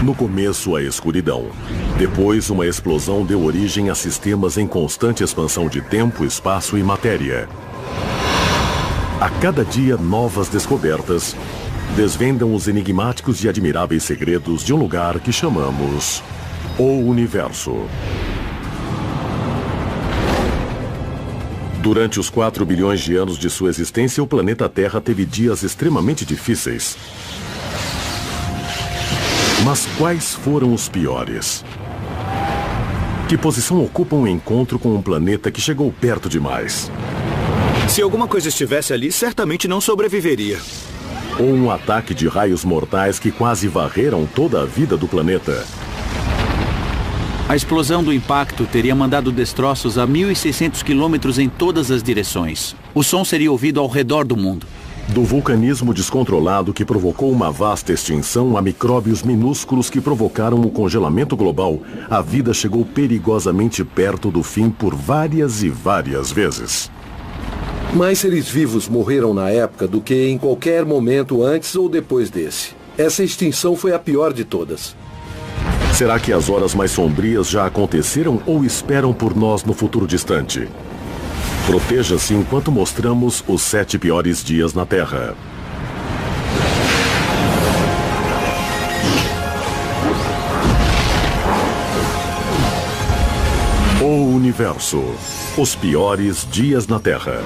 No começo, a escuridão. Depois, uma explosão deu origem a sistemas em constante expansão de tempo, espaço e matéria. A cada dia, novas descobertas desvendam os enigmáticos e admiráveis segredos de um lugar que chamamos o Universo. Durante os 4 bilhões de anos de sua existência, o planeta Terra teve dias extremamente difíceis. Mas quais foram os piores? Que posição ocupa um encontro com um planeta que chegou perto demais? Se alguma coisa estivesse ali, certamente não sobreviveria. Ou um ataque de raios mortais que quase varreram toda a vida do planeta? A explosão do impacto teria mandado destroços a 1.600 quilômetros em todas as direções. O som seria ouvido ao redor do mundo. Do vulcanismo descontrolado que provocou uma vasta extinção a micróbios minúsculos que provocaram o congelamento global, a vida chegou perigosamente perto do fim por várias e várias vezes. Mais seres vivos morreram na época do que em qualquer momento antes ou depois desse. Essa extinção foi a pior de todas. Será que as horas mais sombrias já aconteceram ou esperam por nós no futuro distante? Proteja-se enquanto mostramos os 7 piores dias na Terra. O Universo. Os piores dias na Terra.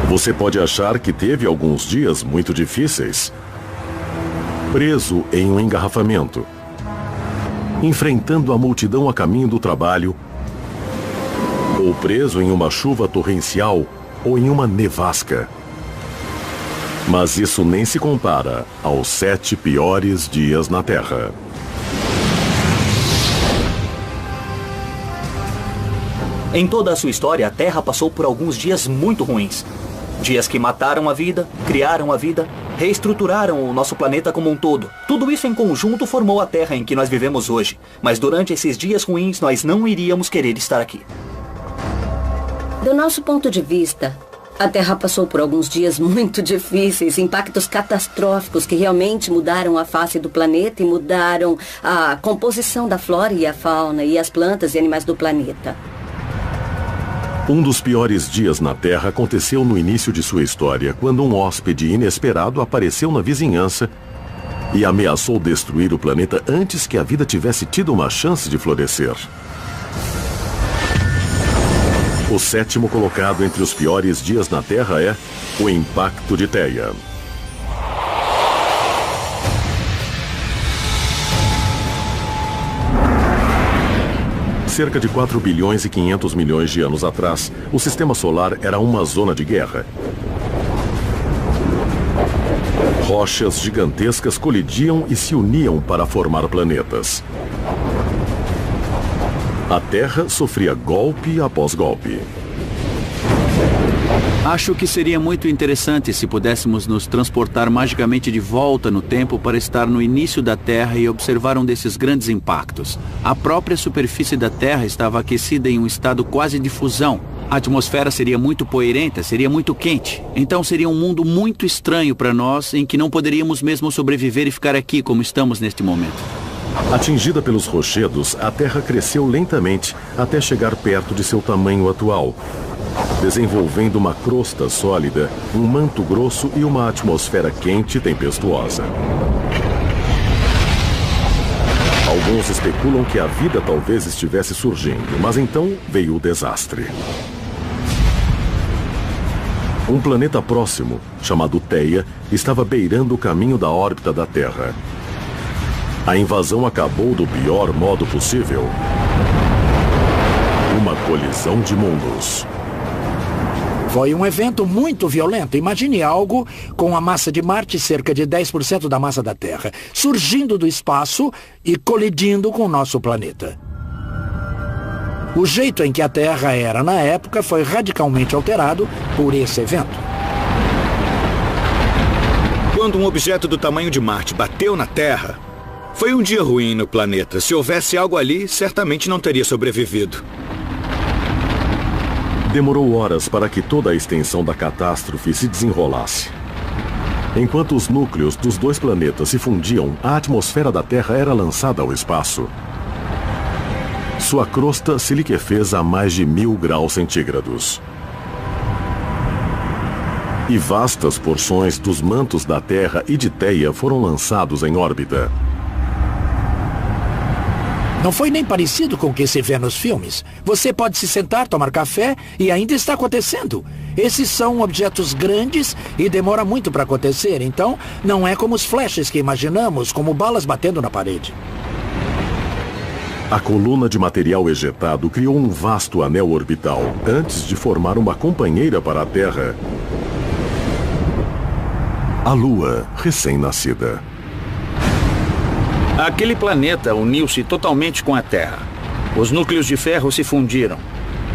Você pode achar que teve alguns dias muito difíceis. Preso em um engarrafamento. Enfrentando a multidão a caminho do trabalho. Ou preso em uma chuva torrencial ou em uma nevasca. Mas isso nem se compara aos 7 piores dias na Terra. Em toda a sua história, a Terra passou por alguns dias muito ruins. Dias que mataram a vida, criaram a vida, reestruturaram o nosso planeta como um todo. Tudo isso em conjunto formou a Terra em que nós vivemos hoje. Mas durante esses dias ruins, nós não iríamos querer estar aqui. Do nosso ponto de vista, a Terra passou por alguns dias muito difíceis, impactos catastróficos que realmente mudaram a face do planeta e mudaram a composição da flora e a fauna e as plantas e animais do planeta. Um dos piores dias na Terra aconteceu no início de sua história, quando um hóspede inesperado apareceu na vizinhança e ameaçou destruir o planeta antes que a vida tivesse tido uma chance de florescer. O 7º colocado entre os piores dias na Terra é o impacto de Theia. Cerca de 4 bilhões e 500 milhões de anos atrás, o sistema solar era uma zona de guerra. Rochas gigantescas colidiam e se uniam para formar planetas. A Terra sofria golpe após golpe. Acho que seria muito interessante se pudéssemos nos transportar magicamente de volta no tempo para estar no início da Terra e observar um desses grandes impactos. A própria superfície da Terra estava aquecida em um estado quase de fusão. A atmosfera seria muito poeirenta, seria muito quente. Então seria um mundo muito estranho para nós, em que não poderíamos mesmo sobreviver e ficar aqui como estamos neste momento. Atingida pelos rochedos, a Terra cresceu lentamente até chegar perto de seu tamanho atual, desenvolvendo uma crosta sólida, um manto grosso e uma atmosfera quente e tempestuosa. Alguns especulam que a vida talvez estivesse surgindo, mas então veio o desastre. Um planeta próximo, chamado Theia, estava beirando o caminho da órbita da Terra. A invasão acabou do pior modo possível. Uma colisão de mundos. Foi um evento muito violento. Imagine algo com a massa de Marte cerca de 10% da massa da Terra, surgindo do espaço e colidindo com o nosso planeta. O jeito em que a Terra era na época foi radicalmente alterado por esse evento. Quando um objeto do tamanho de Marte bateu na Terra, foi um dia ruim no planeta. Se houvesse algo ali, certamente não teria sobrevivido. Demorou horas para que toda a extensão da catástrofe se desenrolasse. Enquanto os núcleos dos dois planetas se fundiam, a atmosfera da Terra era lançada ao espaço. Sua crosta se liquefez a mais de 1000 graus centígrados. E vastas porções dos mantos da Terra e de Theia foram lançados em órbita. Não foi nem parecido com o que se vê nos filmes. Você pode se sentar, tomar café e ainda está acontecendo. Esses são objetos grandes e demora muito para acontecer, então não é como os flashes que imaginamos, como balas batendo na parede. A coluna de material ejetado criou um vasto anel orbital antes de formar uma companheira para a Terra. A Lua, recém-nascida. Aquele planeta uniu-se totalmente com a Terra. Os núcleos de ferro se fundiram.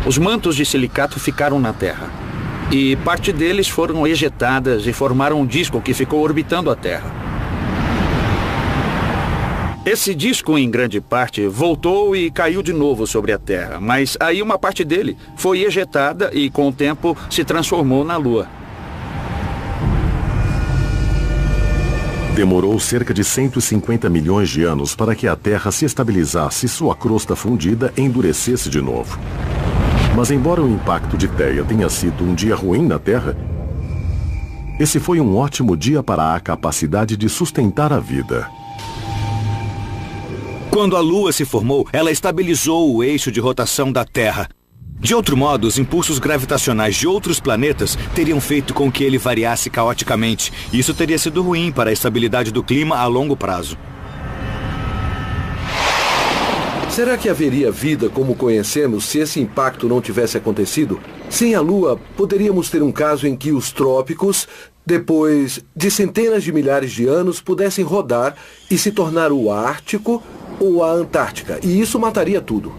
Os mantos de silicato ficaram na Terra. E parte deles foram ejetadas e formaram um disco que ficou orbitando a Terra. Esse disco, em grande parte, voltou e caiu de novo sobre a Terra. Mas aí uma parte dele foi ejetada e, com o tempo, se transformou na Lua. Demorou cerca de 150 milhões de anos para que a Terra se estabilizasse e sua crosta fundida endurecesse de novo. Mas embora o impacto de Theia tenha sido um dia ruim na Terra, esse foi um ótimo dia para a capacidade de sustentar a vida. Quando a Lua se formou, ela estabilizou o eixo de rotação da Terra. De outro modo, os impulsos gravitacionais de outros planetas teriam feito com que ele variasse caoticamente. Isso teria sido ruim para a estabilidade do clima a longo prazo. Será que haveria vida como conhecemos se esse impacto não tivesse acontecido? Sem a Lua, poderíamos ter um caso em que os trópicos, depois de centenas de milhares de anos, pudessem rodar e se tornar o Ártico ou a Antártica. E isso mataria tudo.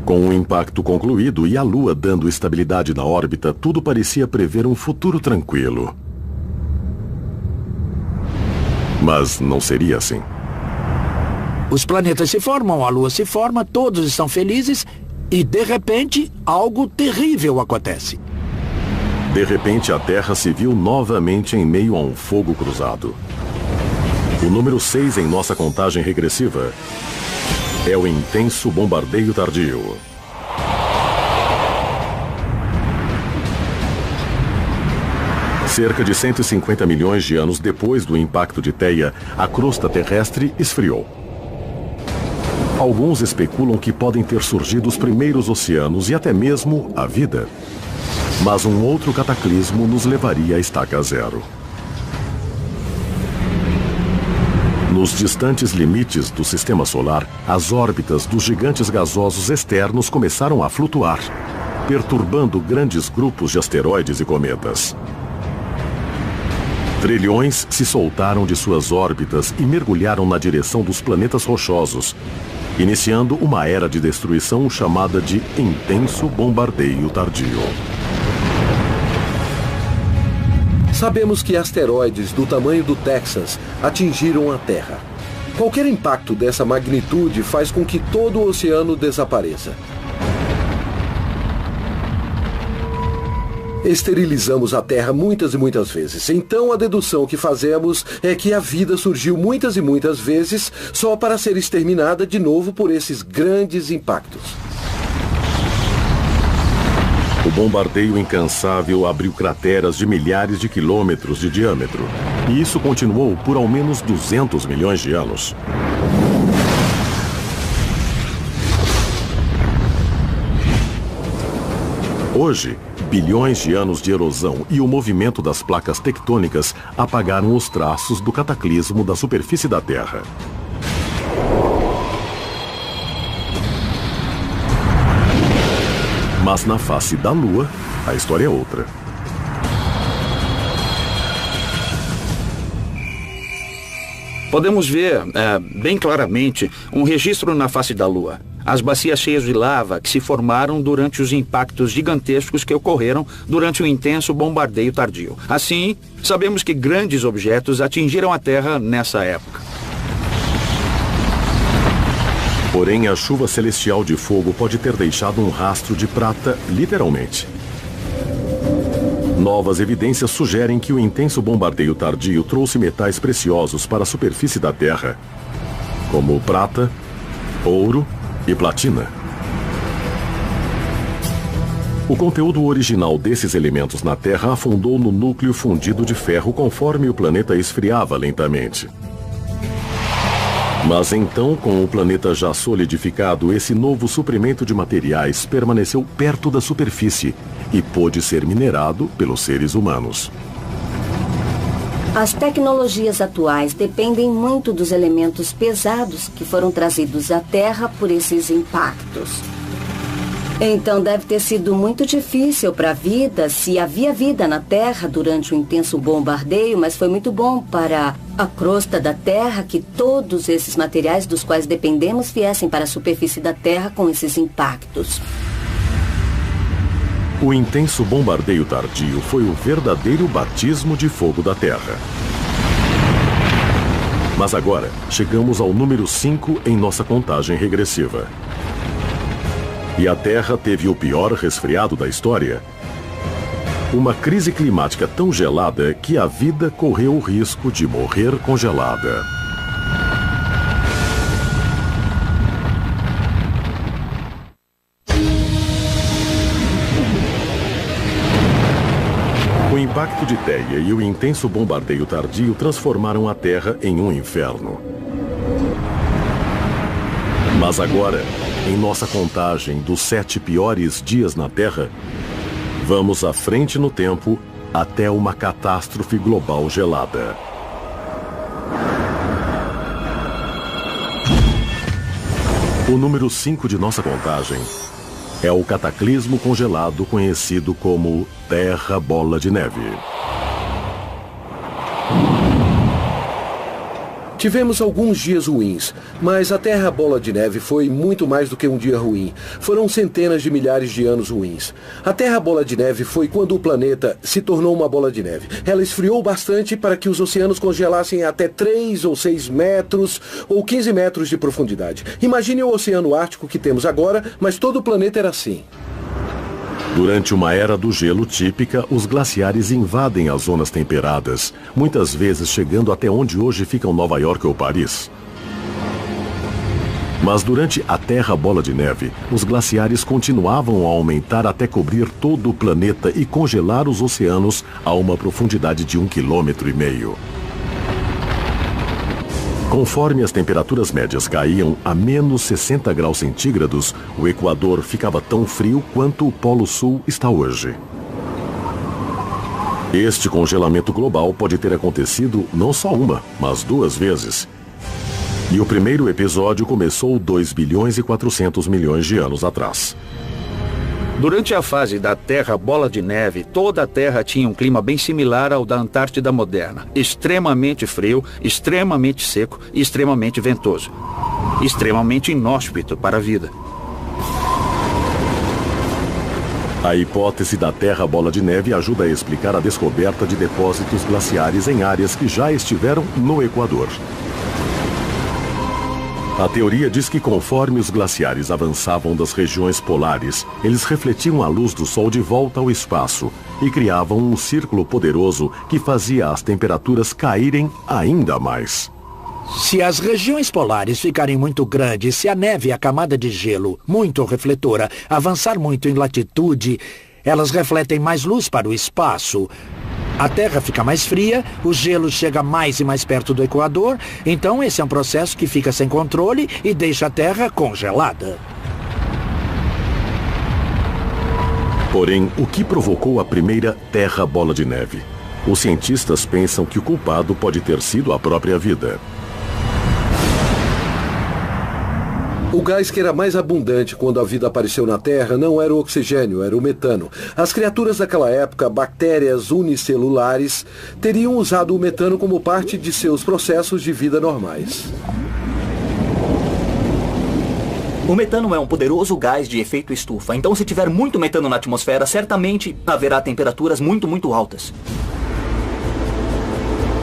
Com o impacto concluído e a Lua dando estabilidade na órbita, tudo parecia prever um futuro tranquilo. Mas não seria assim. Os planetas se formam, a Lua se forma, todos estão felizes e, de repente, algo terrível acontece. De repente, a Terra se viu novamente em meio a um fogo cruzado. O número 6 em nossa contagem regressiva é o intenso bombardeio tardio. Cerca de 150 milhões de anos depois do impacto de Theia, a crosta terrestre esfriou. Alguns especulam que podem ter surgido os primeiros oceanos e até mesmo a vida. Mas um outro cataclismo nos levaria à estaca zero. Nos distantes limites do sistema solar, as órbitas dos gigantes gasosos externos começaram a flutuar, perturbando grandes grupos de asteroides e cometas. Trilhões se soltaram de suas órbitas e mergulharam na direção dos planetas rochosos, iniciando uma era de destruição chamada de intenso bombardeio tardio. Sabemos que asteroides do tamanho do Texas atingiram a Terra. Qualquer impacto dessa magnitude faz com que todo o oceano desapareça. Esterilizamos a Terra muitas e muitas vezes. Então a dedução que fazemos é que a vida surgiu muitas e muitas vezes só para ser exterminada de novo por esses grandes impactos. O bombardeio incansável abriu crateras de milhares de quilômetros de diâmetro. E isso continuou por ao menos 200 milhões de anos. Hoje, bilhões de anos de erosão e o movimento das placas tectônicas apagaram os traços do cataclismo da superfície da Terra. Mas na face da Lua, a história é outra. Podemos ver bem claramente um registro na face da Lua. As bacias cheias de lava que se formaram durante os impactos gigantescos que ocorreram durante o intenso bombardeio tardio. Assim, sabemos que grandes objetos atingiram a Terra nessa época. Porém, a chuva celestial de fogo pode ter deixado um rastro de prata, literalmente. Novas evidências sugerem que o intenso bombardeio tardio trouxe metais preciosos para a superfície da Terra, como prata, ouro e platina. O conteúdo original desses elementos na Terra afundou no núcleo fundido de ferro conforme o planeta esfriava lentamente. Mas então, com o planeta já solidificado, esse novo suprimento de materiais permaneceu perto da superfície e pôde ser minerado pelos seres humanos. As tecnologias atuais dependem muito dos elementos pesados que foram trazidos à Terra por esses impactos. Então deve ter sido muito difícil para a vida, se havia vida na Terra durante o intenso bombardeio, mas foi muito bom para a crosta da Terra que todos esses materiais dos quais dependemos viessem para a superfície da Terra com esses impactos. O intenso bombardeio tardio foi o verdadeiro batismo de fogo da Terra. Mas agora, chegamos ao número 5 em nossa contagem regressiva. E a Terra teve o pior resfriado da história. Uma crise climática tão gelada que a vida correu o risco de morrer congelada. O impacto de Theia e o intenso bombardeio tardio transformaram a Terra em um inferno. Mas agora, em nossa contagem dos 7 piores dias na Terra, vamos à frente no tempo até uma catástrofe global gelada. O número 5 de nossa contagem é o cataclismo congelado conhecido como Terra Bola de Neve. Tivemos alguns dias ruins, mas a Terra Bola de Neve foi muito mais do que um dia ruim. Foram centenas de milhares de anos ruins. A Terra Bola de Neve foi quando o planeta se tornou uma bola de neve. Ela esfriou bastante para que os oceanos congelassem até 3 ou 6 metros ou 15 metros de profundidade. Imagine o Oceano Ártico que temos agora, mas todo o planeta era assim. Durante uma era do gelo típica, os glaciares invadem as zonas temperadas, muitas vezes chegando até onde hoje ficam Nova York ou Paris. Mas durante a Terra Bola de Neve, os glaciares continuavam a aumentar até cobrir todo o planeta e congelar os oceanos a uma profundidade de 1,5 km. Conforme as temperaturas médias caíam a menos 60 graus centígrados, o Equador ficava tão frio quanto o Polo Sul está hoje. Este congelamento global pode ter acontecido não só uma, mas 2 vezes. E o primeiro episódio começou 2 bilhões e 400 milhões de anos atrás. Durante a fase da Terra Bola de Neve, toda a Terra tinha um clima bem similar ao da Antártida moderna. Extremamente frio, extremamente seco e extremamente ventoso. Extremamente inóspito para a vida. A hipótese da Terra Bola de Neve ajuda a explicar a descoberta de depósitos glaciares em áreas que já estiveram no Equador. A teoria diz que conforme os glaciares avançavam das regiões polares, eles refletiam a luz do Sol de volta ao espaço e criavam um círculo poderoso que fazia as temperaturas caírem ainda mais. Se as regiões polares ficarem muito grandes, se a neve e a camada de gelo, muito refletora, avançar muito em latitude, elas refletem mais luz para o espaço. A Terra fica mais fria, o gelo chega mais e mais perto do Equador, então esse é um processo que fica sem controle e deixa a Terra congelada. Porém, o que provocou a primeira Terra Bola de Neve? Os cientistas pensam que o culpado pode ter sido a própria vida. O gás que era mais abundante quando a vida apareceu na Terra não era o oxigênio, era o metano. As criaturas daquela época, bactérias unicelulares, teriam usado o metano como parte de seus processos de vida normais. O metano é um poderoso gás de efeito estufa, então se tiver muito metano na atmosfera, certamente haverá temperaturas muito altas.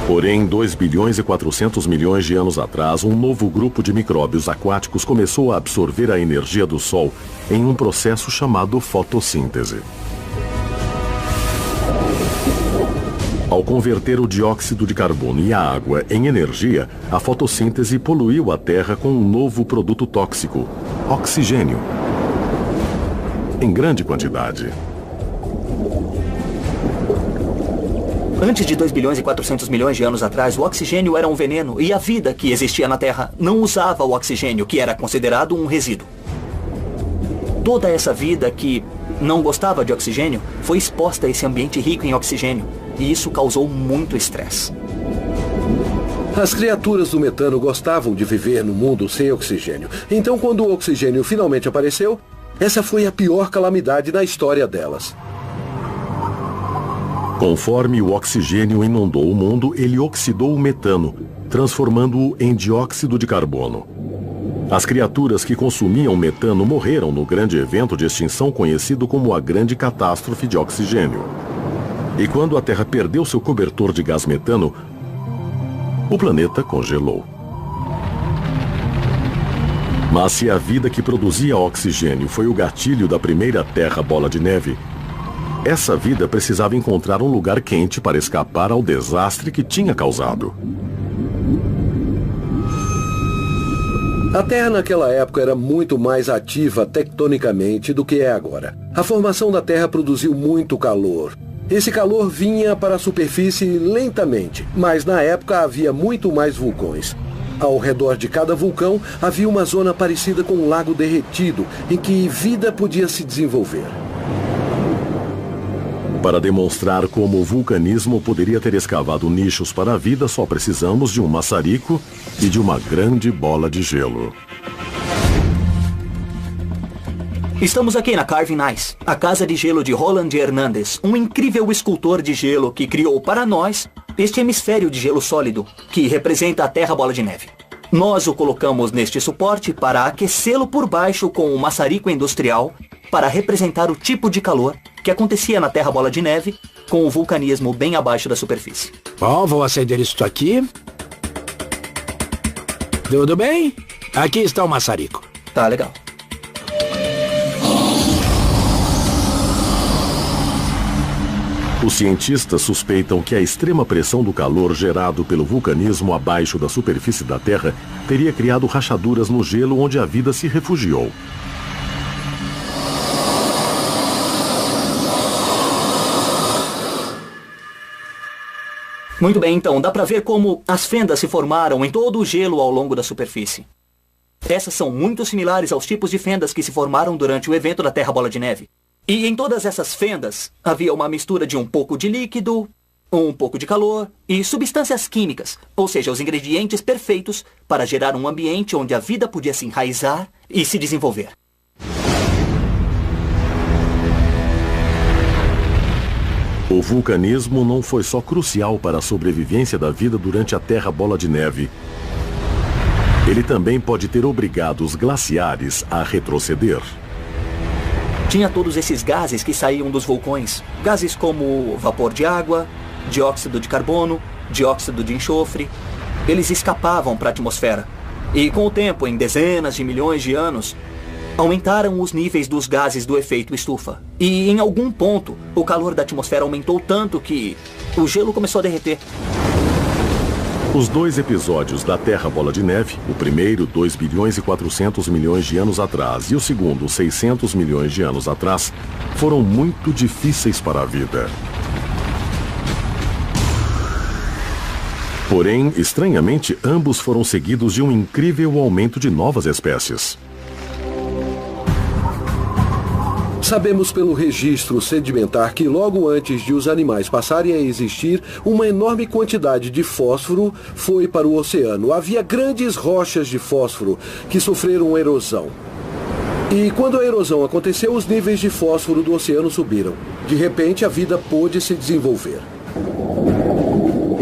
Porém, 2 bilhões e 400 milhões de anos atrás, um novo grupo de micróbios aquáticos começou a absorver a energia do Sol em um processo chamado fotossíntese. Ao converter o dióxido de carbono e a água em energia, a fotossíntese poluiu a Terra com um novo produto tóxico, oxigênio, em grande quantidade. Antes de 2 bilhões e 400 milhões de anos atrás, o oxigênio era um veneno e a vida que existia na Terra não usava o oxigênio, que era considerado um resíduo. Toda essa vida que não gostava de oxigênio foi exposta a esse ambiente rico em oxigênio. E isso causou muito estresse. As criaturas do metano gostavam de viver no mundo sem oxigênio. Então, quando o oxigênio finalmente apareceu, essa foi a pior calamidade na história delas. Conforme o oxigênio inundou o mundo, ele oxidou o metano, transformando-o em dióxido de carbono. As criaturas que consumiam metano morreram no grande evento de extinção conhecido como a Grande Catástrofe de Oxigênio. E quando a Terra perdeu seu cobertor de gás metano, o planeta congelou. Mas se a vida que produzia oxigênio foi o gatilho da primeira Terra Bola de Neve, essa vida precisava encontrar um lugar quente para escapar ao desastre que tinha causado. A Terra naquela época era muito mais ativa tectonicamente do que é agora. A formação da Terra produziu muito calor. Esse calor vinha para a superfície lentamente, mas na época havia muito mais vulcões. Ao redor de cada vulcão havia uma zona parecida com um lago derretido, em que vida podia se desenvolver. Para demonstrar como o vulcanismo poderia ter escavado nichos para a vida, só precisamos de um maçarico e de uma grande bola de gelo. Estamos aqui na Carving Ice, a casa de gelo de Roland Hernandez, um incrível escultor de gelo que criou para nós este hemisfério de gelo sólido, que representa a Terra Bola de Neve. Nós o colocamos neste suporte para aquecê-lo por baixo com um maçarico industrial para representar o tipo de calor que acontecia na Terra Bola de Neve com o vulcanismo bem abaixo da superfície. Bom, vou acender isso aqui. Tudo bem? Aqui está o maçarico. Tá legal. Os cientistas suspeitam que a extrema pressão do calor gerado pelo vulcanismo abaixo da superfície da Terra teria criado rachaduras no gelo onde a vida se refugiou. Muito bem, então, dá para ver como as fendas se formaram em todo o gelo ao longo da superfície. Essas são muito similares aos tipos de fendas que se formaram durante o evento da Terra Bola de Neve. E em todas essas fendas havia uma mistura de um pouco de líquido, um pouco de calor e substâncias químicas, ou seja, os ingredientes perfeitos para gerar um ambiente onde a vida podia se enraizar e se desenvolver. O vulcanismo não foi só crucial para a sobrevivência da vida durante a Terra Bola de Neve. Ele também pode ter obrigado os glaciares a retroceder. Tinha todos esses gases que saíam dos vulcões. Gases como vapor de água, dióxido de carbono, dióxido de enxofre. Eles escapavam para a atmosfera. E com o tempo, em dezenas de milhões de anos, aumentaram os níveis dos gases do efeito estufa. E em algum ponto, o calor da atmosfera aumentou tanto que o gelo começou a derreter. Os dois episódios da Terra Bola de Neve, o primeiro 2 bilhões e 400 milhões de anos atrás e o segundo 600 milhões de anos atrás, foram muito difíceis para a vida. Porém, estranhamente, ambos foram seguidos de um incrível aumento de novas espécies. Sabemos pelo registro sedimentar que logo antes de os animais passarem a existir, uma enorme quantidade de fósforo foi para o oceano. Havia grandes rochas de fósforo que sofreram erosão. E quando a erosão aconteceu, os níveis de fósforo do oceano subiram. De repente, a vida pôde se desenvolver.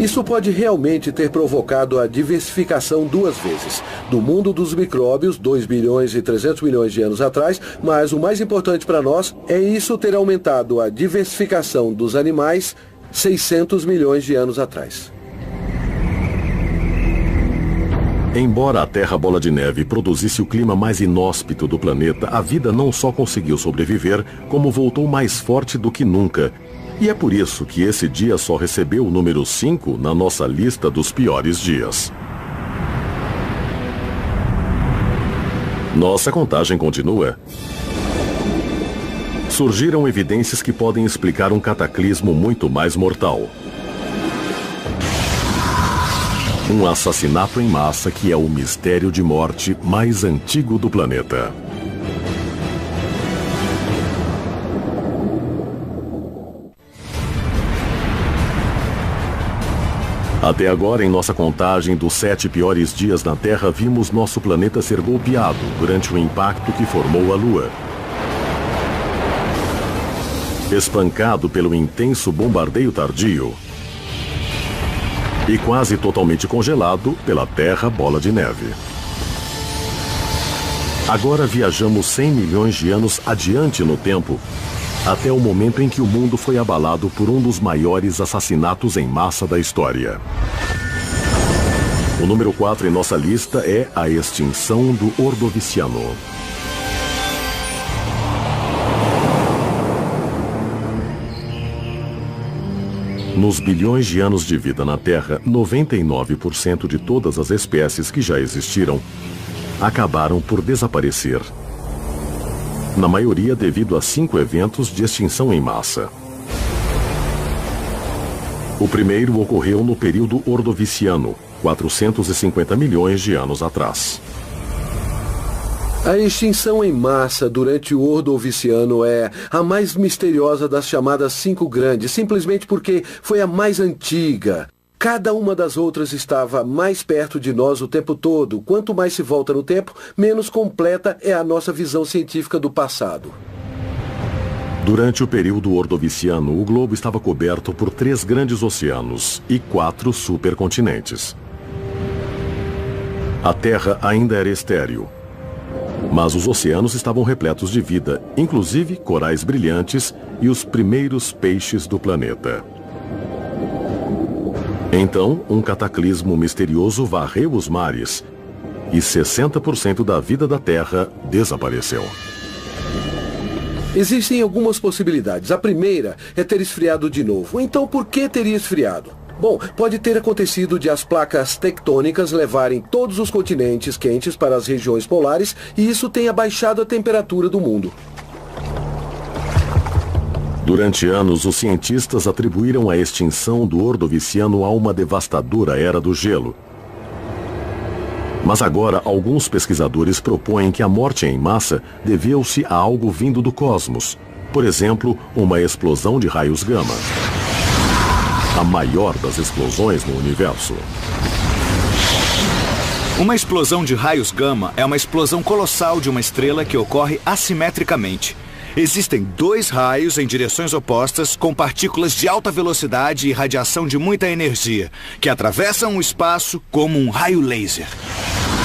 Isso pode realmente ter provocado a diversificação duas vezes. Do mundo dos micróbios, 2 bilhões e 300 milhões de anos atrás, mas o mais importante para nós é isso ter aumentado a diversificação dos animais 600 milhões de anos atrás. Embora a Terra Bola de Neve produzisse o clima mais inóspito do planeta, a vida não só conseguiu sobreviver, como voltou mais forte do que nunca. E é por isso que esse dia só recebeu o número 5 na nossa lista dos piores dias. Nossa contagem continua. Surgiram evidências que podem explicar um cataclismo muito mais mortal. Um assassinato em massa que é o mistério de morte mais antigo do planeta. Até agora, em nossa contagem dos 7 piores dias na Terra, vimos nosso planeta ser golpeado durante o impacto que formou a Lua. Espancado pelo intenso bombardeio tardio. E quase totalmente congelado pela Terra Bola de Neve. Agora viajamos 100 milhões de anos adiante no tempo, até o momento em que o mundo foi abalado por um dos maiores assassinatos em massa da história. O número 4 em nossa lista é a extinção do Ordoviciano. Nos bilhões de anos de vida na Terra, 99% de todas as espécies que já existiram acabaram por desaparecer. Na maioria devido a 5 eventos de extinção em massa. O primeiro ocorreu no período Ordoviciano, 450 milhões de anos atrás. A extinção em massa durante o Ordoviciano é a mais misteriosa das chamadas 5 grandes, simplesmente porque foi a mais antiga. Cada uma das outras estava mais perto de nós o tempo todo. Quanto mais se volta no tempo, menos completa é a nossa visão científica do passado. Durante o período Ordoviciano, o globo estava coberto por 3 grandes oceanos e 4 supercontinentes. A Terra ainda era estéril. Mas os oceanos estavam repletos de vida, inclusive corais brilhantes e os primeiros peixes do planeta. Então, um cataclismo misterioso varreu os mares e 60% da vida da Terra desapareceu. Existem algumas possibilidades. A primeira é ter esfriado de novo. Então, por que teria esfriado? Bom, pode ter acontecido de as placas tectônicas levarem todos os continentes quentes para as regiões polares e isso tenha baixado a temperatura do mundo. Durante anos, os cientistas atribuíram a extinção do Ordoviciano a uma devastadora era do gelo. Mas agora, alguns pesquisadores propõem que a morte em massa deveu-se a algo vindo do cosmos. Por exemplo, uma explosão de raios gama. A maior das explosões no universo. Uma explosão de raios gama é uma explosão colossal de uma estrela que ocorre assimetricamente. Existem 2 raios em direções opostas com partículas de alta velocidade e radiação de muita energia, que atravessam o espaço como um raio laser.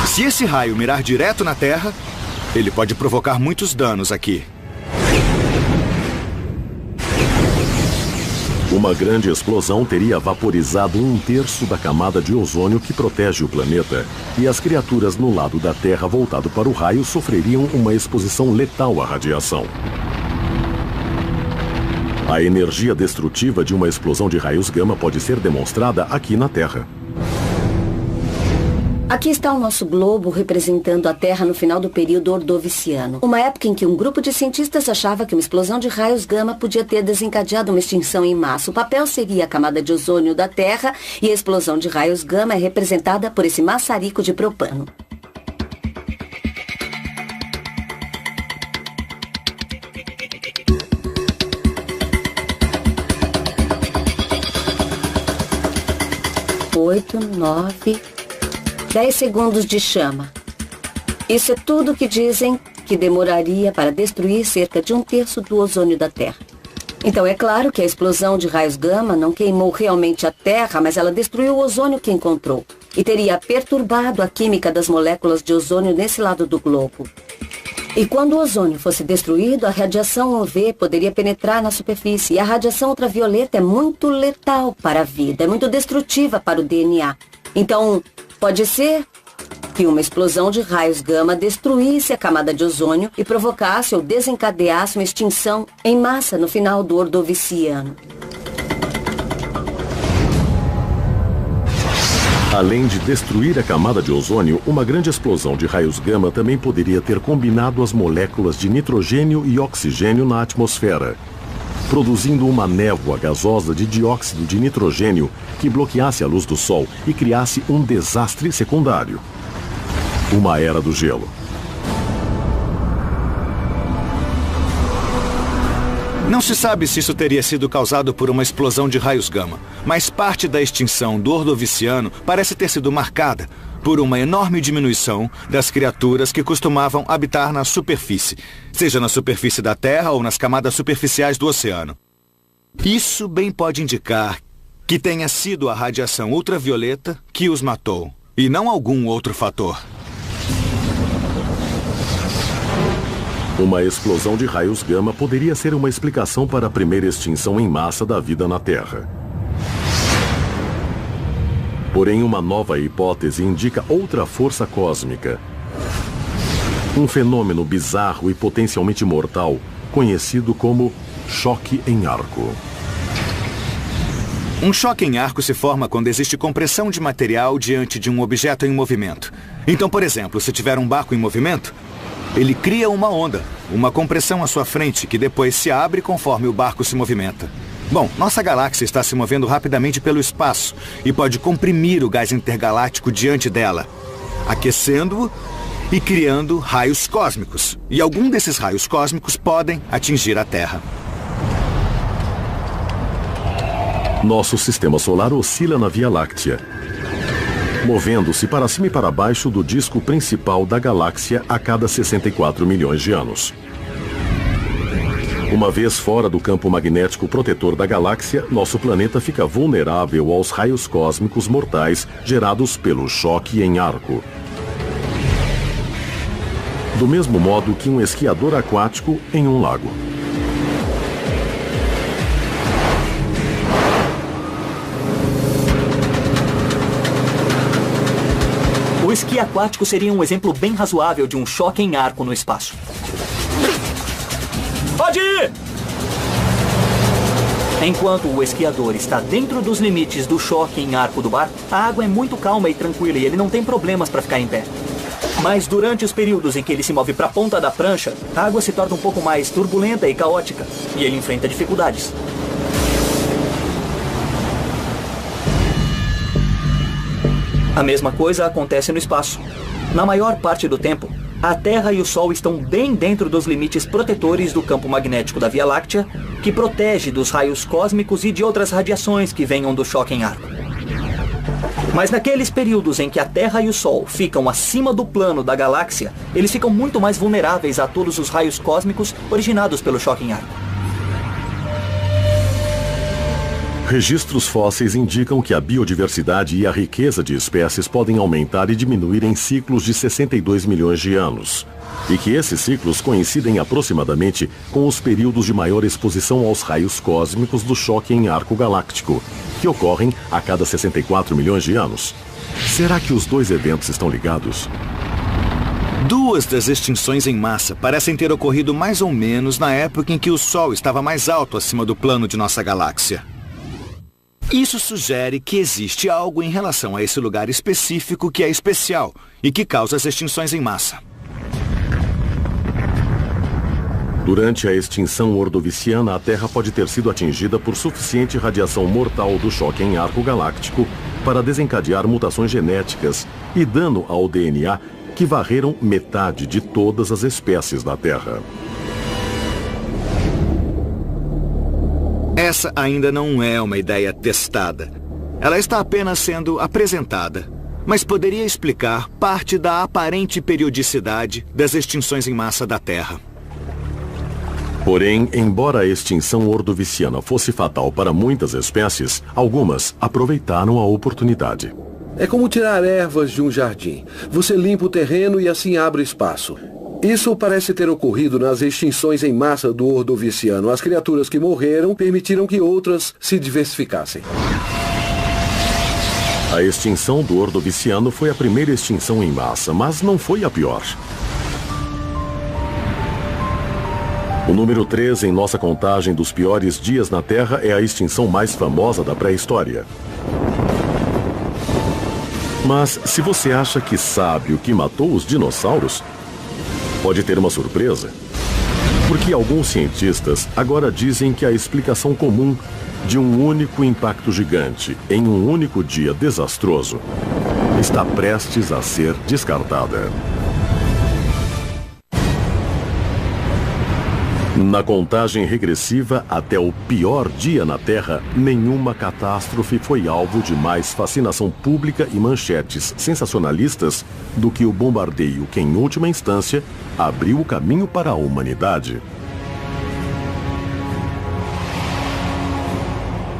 Se esse raio mirar direto na Terra, ele pode provocar muitos danos aqui. Uma grande explosão teria vaporizado 1/3 da camada de ozônio que protege o planeta, e as criaturas no lado da Terra voltado para o raio sofreriam uma exposição letal à radiação. A energia destrutiva de uma explosão de raios gama pode ser demonstrada aqui na Terra. Aqui está o nosso globo representando a Terra no final do período Ordoviciano. Uma época em que um grupo de cientistas achava que uma explosão de raios gama podia ter desencadeado uma extinção em massa. O papel seria a camada de ozônio da Terra e a explosão de raios gama é representada por esse maçarico de propano. Oito, 9... 10 segundos de chama. Isso é tudo que dizem que demoraria para destruir cerca de 1/3 do ozônio da Terra. Então é claro que a explosão de raios gama não queimou realmente a Terra, mas ela destruiu o ozônio que encontrou e teria perturbado a química das moléculas de ozônio nesse lado do globo. E quando o ozônio fosse destruído, a radiação UV poderia penetrar na superfície. E a radiação ultravioleta é muito letal para a vida, é muito destrutiva para o DNA. Então, pode ser que uma explosão de raios gama destruísse a camada de ozônio e provocasse ou desencadeasse uma extinção em massa no final do Ordoviciano. Além de destruir a camada de ozônio, uma grande explosão de raios gama também poderia ter combinado as moléculas de nitrogênio e oxigênio na atmosfera, produzindo uma névoa gasosa de dióxido de nitrogênio que bloqueasse a luz do Sol e criasse um desastre secundário: uma era do gelo. Não se sabe se isso teria sido causado por uma explosão de raios gama, mas parte da extinção do Ordoviciano parece ter sido marcada por uma enorme diminuição das criaturas que costumavam habitar na superfície, seja na superfície da Terra ou nas camadas superficiais do oceano. Isso bem pode indicar que tenha sido a radiação ultravioleta que os matou, e não algum outro fator. Uma explosão de raios gama poderia ser uma explicação para a primeira extinção em massa da vida na Terra. Porém, uma nova hipótese indica outra força cósmica. Um fenômeno bizarro e potencialmente mortal, conhecido como choque em arco. Um choque em arco se forma quando existe compressão de material diante de um objeto em movimento. Então, por exemplo, se tiver um barco em movimento, ele cria uma onda, uma compressão à sua frente, que depois se abre conforme o barco se movimenta. Bom, nossa galáxia está se movendo rapidamente pelo espaço e pode comprimir o gás intergaláctico diante dela, aquecendo-o e criando raios cósmicos. E algum desses raios cósmicos podem atingir a Terra. Nosso sistema solar oscila na Via Láctea, movendo-se para cima e para baixo do disco principal da galáxia a cada 64 milhões de anos. Uma vez fora do campo magnético protetor da galáxia, nosso planeta fica vulnerável aos raios cósmicos mortais gerados pelo choque em arco. Do mesmo modo que um esquiador aquático em um lago. O esqui aquático seria um exemplo bem razoável de um choque em arco no espaço. Pode ir! Enquanto o esquiador está dentro dos limites do choque em arco do barco, a água é muito calma e tranquila e ele não tem problemas para ficar em pé. Mas durante os períodos em que ele se move para a ponta da prancha, a água se torna um pouco mais turbulenta e caótica e ele enfrenta dificuldades. A mesma coisa acontece no espaço. Na maior parte do tempo, a Terra e o Sol estão bem dentro dos limites protetores do campo magnético da Via Láctea, que protege dos raios cósmicos e de outras radiações que venham do choque em arco. Mas naqueles períodos em que a Terra e o Sol ficam acima do plano da galáxia, eles ficam muito mais vulneráveis a todos os raios cósmicos originados pelo choque em arco. Registros fósseis indicam que a biodiversidade e a riqueza de espécies podem aumentar e diminuir em ciclos de 62 milhões de anos. E que esses ciclos coincidem aproximadamente com os períodos de maior exposição aos raios cósmicos do choque em arco galáctico, que ocorrem a cada 64 milhões de anos. Será que os dois eventos estão ligados? Duas das extinções em massa parecem ter ocorrido mais ou menos na época em que o Sol estava mais alto acima do plano de nossa galáxia. Isso sugere que existe algo em relação a esse lugar específico que é especial e que causa as extinções em massa. Durante a extinção ordoviciana, a Terra pode ter sido atingida por suficiente radiação mortal do choque em arco galáctico para desencadear mutações genéticas e dano ao DNA que varreram metade de todas as espécies da Terra. Essa ainda não é uma ideia testada. Ela está apenas sendo apresentada, mas poderia explicar parte da aparente periodicidade das extinções em massa da Terra. Porém, embora a extinção ordoviciana fosse fatal para muitas espécies, algumas aproveitaram a oportunidade. É como tirar ervas de um jardim. Você limpa o terreno e assim abre espaço. Isso parece ter ocorrido nas extinções em massa do Ordoviciano. As criaturas que morreram permitiram que outras se diversificassem. A extinção do Ordoviciano foi a primeira extinção em massa, mas não foi a pior. O número 3 em nossa contagem dos piores dias na Terra é a extinção mais famosa da pré-história. Mas se você acha que sabe o que matou os dinossauros, pode ter uma surpresa. Porque alguns cientistas agora dizem que a explicação comum de um único impacto gigante em um único dia desastroso está prestes a ser descartada. Na contagem regressiva até o pior dia na Terra, nenhuma catástrofe foi alvo de mais fascinação pública e manchetes sensacionalistas do que o bombardeio que, em última instância, abriu o caminho para a humanidade.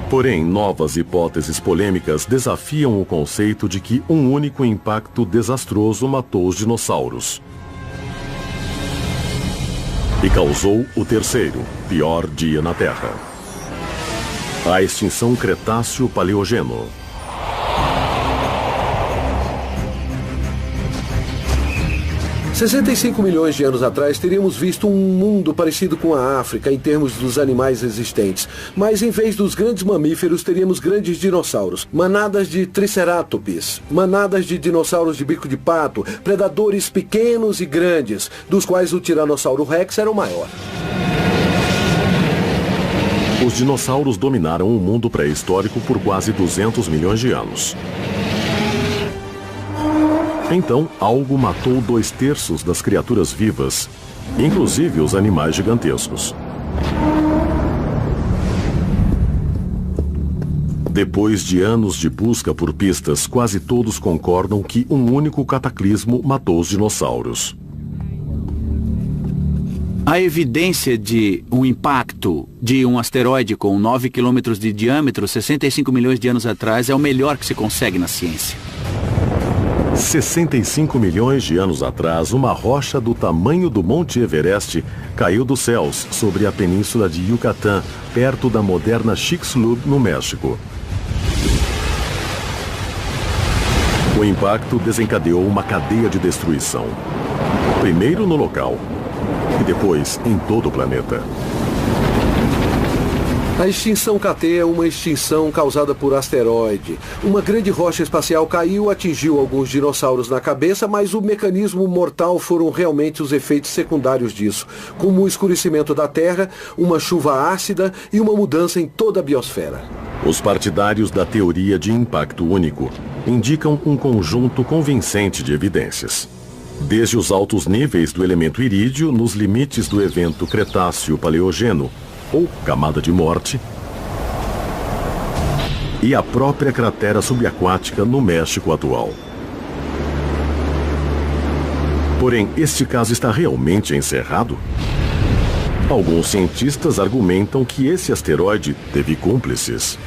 Porém, novas hipóteses polêmicas desafiam o conceito de que um único impacto desastroso matou os dinossauros e causou o terceiro, pior dia na Terra. A extinção Cretáceo-Paleogeno. Há 65 milhões de anos atrás, teríamos visto um mundo parecido com a África em termos dos animais existentes. Mas em vez dos grandes mamíferos, teríamos grandes dinossauros. Manadas de tricerátops, manadas de dinossauros de bico de pato, predadores pequenos e grandes, dos quais o Tiranossauro Rex era o maior. Os dinossauros dominaram o mundo pré-histórico por quase 200 milhões de anos. Então, algo matou 2/3 das criaturas vivas, inclusive os animais gigantescos. Depois de anos de busca por pistas, quase todos concordam que um único cataclismo matou os dinossauros. A evidência de um impacto de um asteroide com 9 quilômetros de diâmetro 65 milhões de anos atrás é o melhor que se consegue na ciência. 65 milhões de anos atrás, uma rocha do tamanho do Monte Everest caiu dos céus sobre a península de Yucatán, perto da moderna Chicxulub, no México. O impacto desencadeou uma cadeia de destruição. Primeiro no local, e depois em todo o planeta. A extinção KT é uma extinção causada por asteroide. Uma grande rocha espacial caiu, atingiu alguns dinossauros na cabeça, mas o mecanismo mortal foram realmente os efeitos secundários disso, como o escurecimento da Terra, uma chuva ácida e uma mudança em toda a biosfera. Os partidários da teoria de impacto único indicam um conjunto convincente de evidências. Desde os altos níveis do elemento irídio nos limites do evento Cretáceo-Paleogeno, ou camada de morte, e a própria cratera subaquática no México atual. Porém, este caso está realmente encerrado? Alguns cientistas argumentam que esse asteroide teve cúmplices.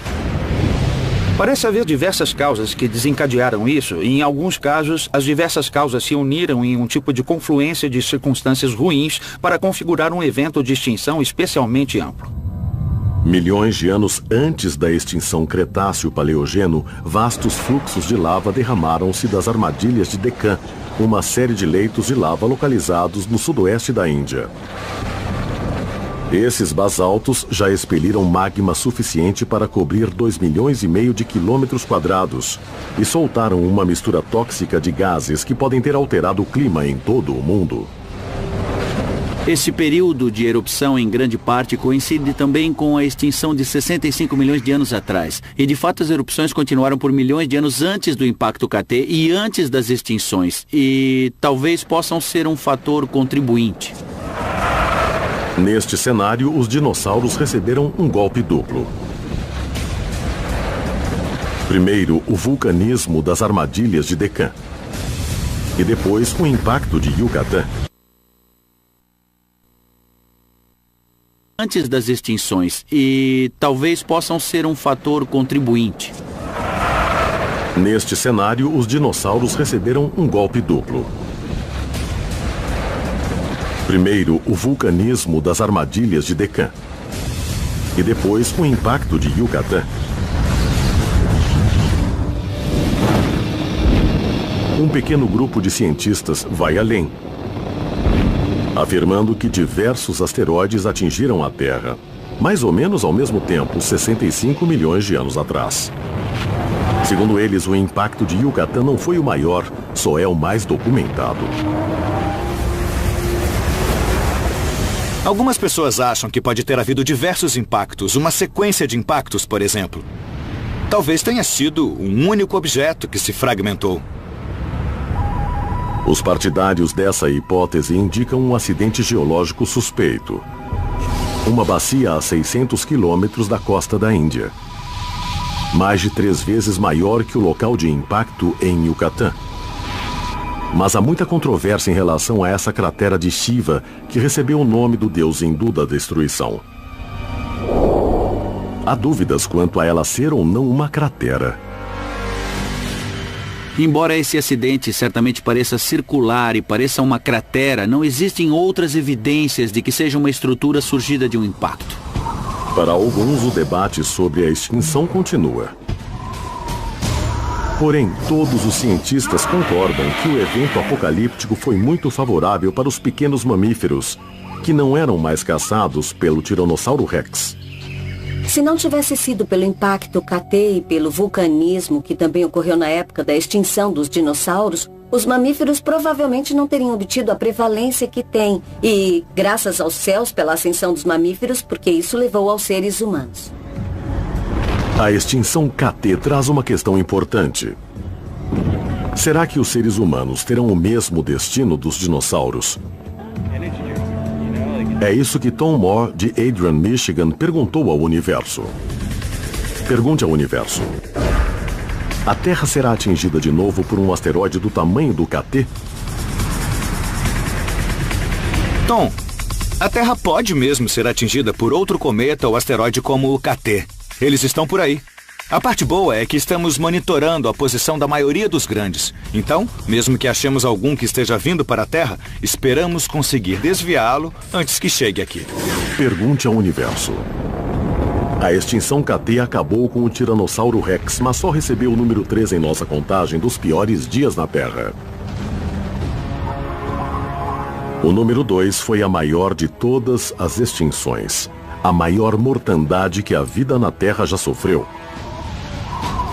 Parece haver diversas causas que desencadearam isso, e em alguns casos, as diversas causas se uniram em um tipo de confluência de circunstâncias ruins para configurar um evento de extinção especialmente amplo. Milhões de anos antes da extinção Cretáceo-Paleogeno, vastos fluxos de lava derramaram-se das armadilhas de Deccan, uma série de leitos de lava localizados no sudoeste da Índia. Esses basaltos já expeliram magma suficiente para cobrir 2,5 milhões de quilômetros quadrados e soltaram uma mistura tóxica de gases que podem ter alterado o clima em todo o mundo. Esse período de erupção, em grande parte, coincide também com a extinção de 65 milhões de anos atrás. E, de fato, as erupções continuaram por milhões de anos antes do impacto KT e antes das extinções. E talvez possam ser um fator contribuinte. Neste cenário, os dinossauros receberam um golpe duplo. Primeiro, o vulcanismo das armadilhas de Deccan. E depois, o impacto de Yucatán. Antes das extinções, e talvez possam ser um fator contribuinte. Neste cenário, os dinossauros receberam um golpe duplo. Primeiro, o vulcanismo das armadilhas de Deccan. E depois, o impacto de Yucatán. Um pequeno grupo de cientistas vai além, afirmando que diversos asteroides atingiram a Terra, mais ou menos ao mesmo tempo, 65 milhões de anos atrás. Segundo eles, o impacto de Yucatán não foi o maior, só é o mais documentado. Algumas pessoas acham que pode ter havido diversos impactos, uma sequência de impactos, por exemplo. Talvez tenha sido um único objeto que se fragmentou. Os partidários dessa hipótese indicam um acidente geológico suspeito. Uma bacia a 600 quilômetros da costa da Índia. Mais de 3 vezes maior que o local de impacto em Yucatán. Mas há muita controvérsia em relação a essa cratera de Shiva, que recebeu o nome do deus hindu da destruição. Há dúvidas quanto a ela ser ou não uma cratera. Embora esse acidente certamente pareça circular e pareça uma cratera, não existem outras evidências de que seja uma estrutura surgida de um impacto. Para alguns, o debate sobre a extinção continua. Porém, todos os cientistas concordam que o evento apocalíptico foi muito favorável para os pequenos mamíferos, que não eram mais caçados pelo Tiranossauro Rex. Se não tivesse sido pelo impacto KT e pelo vulcanismo, que também ocorreu na época da extinção dos dinossauros, os mamíferos provavelmente não teriam obtido a prevalência que têm. E graças aos céus pela ascensão dos mamíferos, porque isso levou aos seres humanos. A extinção KT traz uma questão importante. Será que os seres humanos terão o mesmo destino dos dinossauros? É isso que Tom Moore, de Adrian, Michigan, perguntou ao Universo. Pergunte ao Universo. A Terra será atingida de novo por um asteroide do tamanho do KT? Tom, a Terra pode mesmo ser atingida por outro cometa ou asteroide como o KT. Eles estão por aí. A parte boa é que estamos monitorando a posição da maioria dos grandes. Então, mesmo que achemos algum que esteja vindo para a Terra, esperamos conseguir desviá-lo antes que chegue aqui. Pergunte ao Universo. A extinção KT acabou com o Tiranossauro Rex, mas só recebeu o número 3 em nossa contagem dos piores dias na Terra. O número 2 foi a maior de todas as extinções. A maior mortandade que a vida na Terra já sofreu.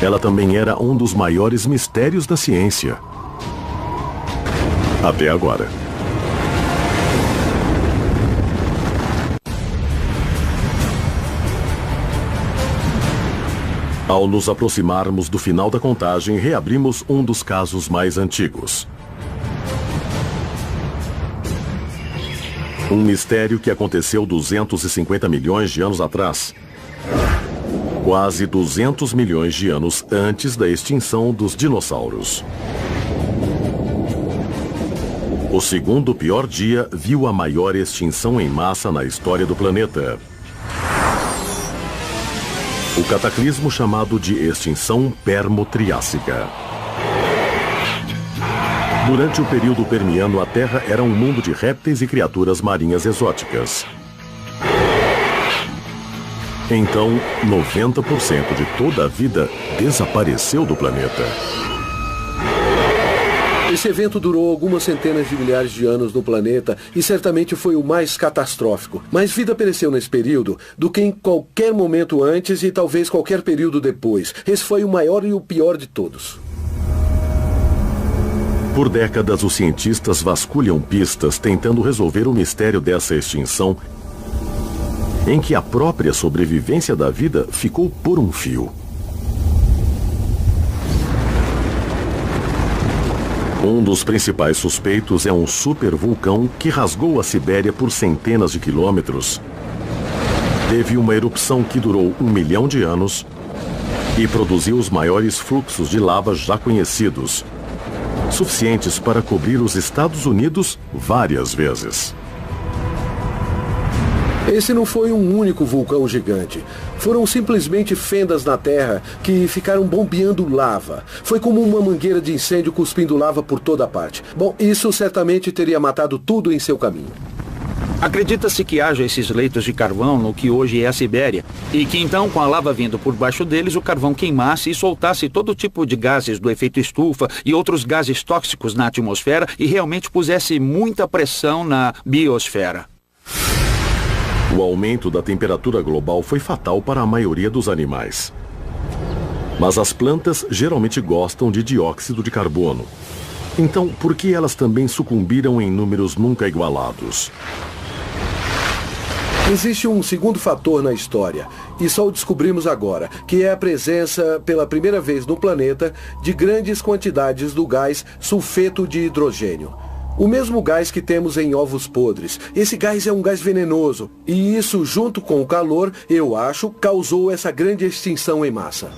Ela também era um dos maiores mistérios da ciência. Até agora. Ao nos aproximarmos do final da contagem, reabrimos um dos casos mais antigos. Um mistério que aconteceu 250 milhões de anos atrás. Quase 200 milhões de anos antes da extinção dos dinossauros. O segundo pior dia viu a maior extinção em massa na história do planeta. O cataclismo chamado de extinção permo-triássica. Durante o período permiano, a Terra era um mundo de répteis e criaturas marinhas exóticas. Então, 90% de toda a vida desapareceu do planeta. Esse evento durou algumas centenas de milhares de anos no planeta e certamente foi o mais catastrófico. Mais vida pereceu nesse período do que em qualquer momento antes e talvez qualquer período depois. Esse foi o maior e o pior de todos. Por décadas, os cientistas vasculham pistas tentando resolver o mistério dessa extinção, em que a própria sobrevivência da vida ficou por um fio. Um dos principais suspeitos é um supervulcão que rasgou a Sibéria por centenas de quilômetros. Teve uma erupção que durou 1 milhão de anos e produziu os maiores fluxos de lava já conhecidos, suficientes para cobrir os Estados Unidos várias vezes. Esse não foi um único vulcão gigante. Foram simplesmente fendas na terra que ficaram bombeando lava. Foi como uma mangueira de incêndio cuspindo lava por toda parte. Bom, isso certamente teria matado tudo em seu caminho. Acredita-se que haja esses leitos de carvão no que hoje é a Sibéria, e que então, com a lava vindo por baixo deles, o carvão queimasse e soltasse todo tipo de gases do efeito estufa e outros gases tóxicos na atmosfera e realmente pusesse muita pressão na biosfera. O aumento da temperatura global foi fatal para a maioria dos animais. Mas as plantas geralmente gostam de dióxido de carbono. Então, por que elas também sucumbiram em números nunca igualados? Existe um segundo fator na história, e só o descobrimos agora, que é a presença, pela primeira vez no planeta, de grandes quantidades do gás sulfeto de hidrogênio. O mesmo gás que temos em ovos podres. Esse gás é um gás venenoso, e isso, junto com o calor, eu acho, causou essa grande extinção em massa.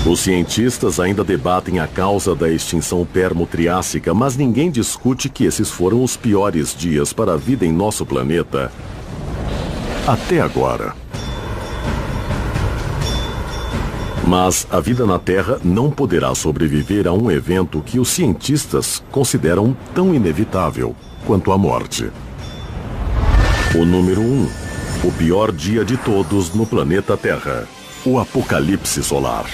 Os cientistas ainda debatem a causa da extinção permo-triássica, mas ninguém discute que esses foram os piores dias para a vida em nosso planeta até agora. Mas a vida na Terra não poderá sobreviver a um evento que os cientistas consideram tão inevitável quanto a morte. O número 1, o pior dia de todos no planeta Terra, o apocalipse solar.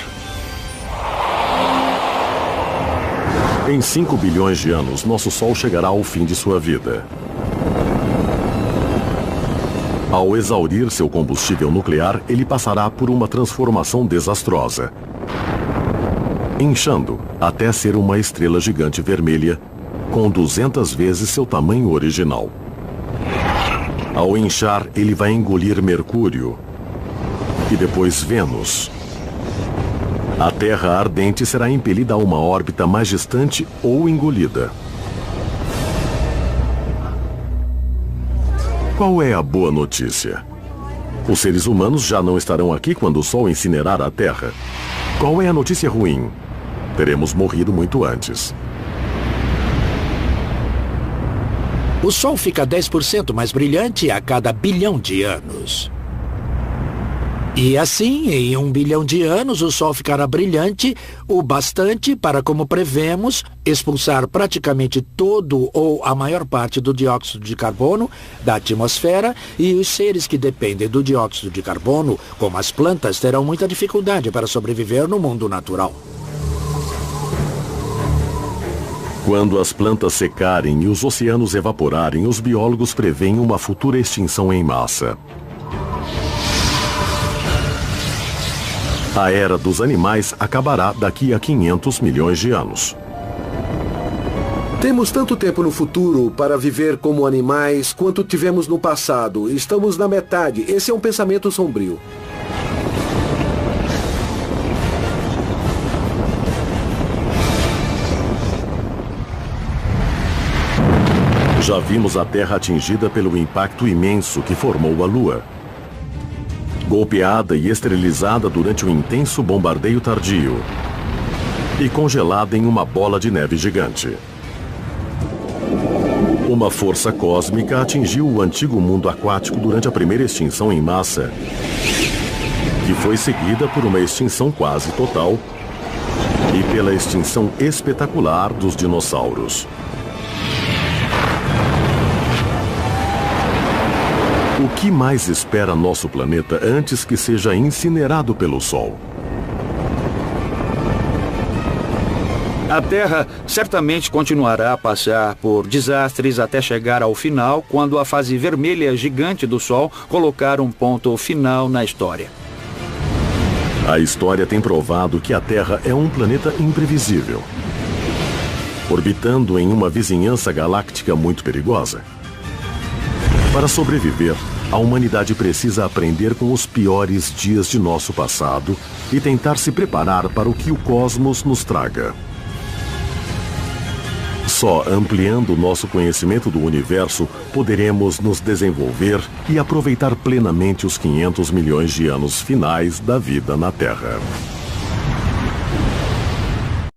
Em 5 bilhões de anos, nosso Sol chegará ao fim de sua vida. Ao exaurir seu combustível nuclear, ele passará por uma transformação desastrosa, inchando até ser uma estrela gigante vermelha, com 200 vezes seu tamanho original. Ao inchar, ele vai engolir Mercúrio e depois Vênus. A Terra ardente será impelida a uma órbita mais distante ou engolida. Qual é a boa notícia? Os seres humanos já não estarão aqui quando o Sol incinerar a Terra. Qual é a notícia ruim? Teremos morrido muito antes. O Sol fica 10% mais brilhante a cada bilhão de anos. E assim, em 1 bilhão de anos, o Sol ficará brilhante o bastante para, como prevemos, expulsar praticamente todo ou a maior parte do dióxido de carbono da atmosfera, e os seres que dependem do dióxido de carbono, como as plantas, terão muita dificuldade para sobreviver no mundo natural. Quando as plantas secarem e os oceanos evaporarem, os biólogos preveem uma futura extinção em massa. A era dos animais acabará daqui a 500 milhões de anos. Temos tanto tempo no futuro para viver como animais quanto tivemos no passado. Estamos na metade. Esse é um pensamento sombrio. Já vimos a Terra atingida pelo impacto imenso que formou a Lua. Golpeada e esterilizada durante um intenso bombardeio tardio e congelada em uma bola de neve gigante. Uma força cósmica atingiu o antigo mundo aquático durante a primeira extinção em massa, que foi seguida por uma extinção quase total e pela extinção espetacular dos dinossauros. O que mais espera nosso planeta antes que seja incinerado pelo Sol? A Terra certamente continuará a passar por desastres até chegar ao final, quando a fase vermelha gigante do Sol colocar um ponto final na história. A história tem provado que a Terra é um planeta imprevisível, orbitando em uma vizinhança galáctica muito perigosa. Para sobreviver, a humanidade precisa aprender com os piores dias de nosso passado e tentar se preparar para o que o cosmos nos traga. Só ampliando nosso conhecimento do universo poderemos nos desenvolver e aproveitar plenamente os 500 milhões de anos finais da vida na Terra.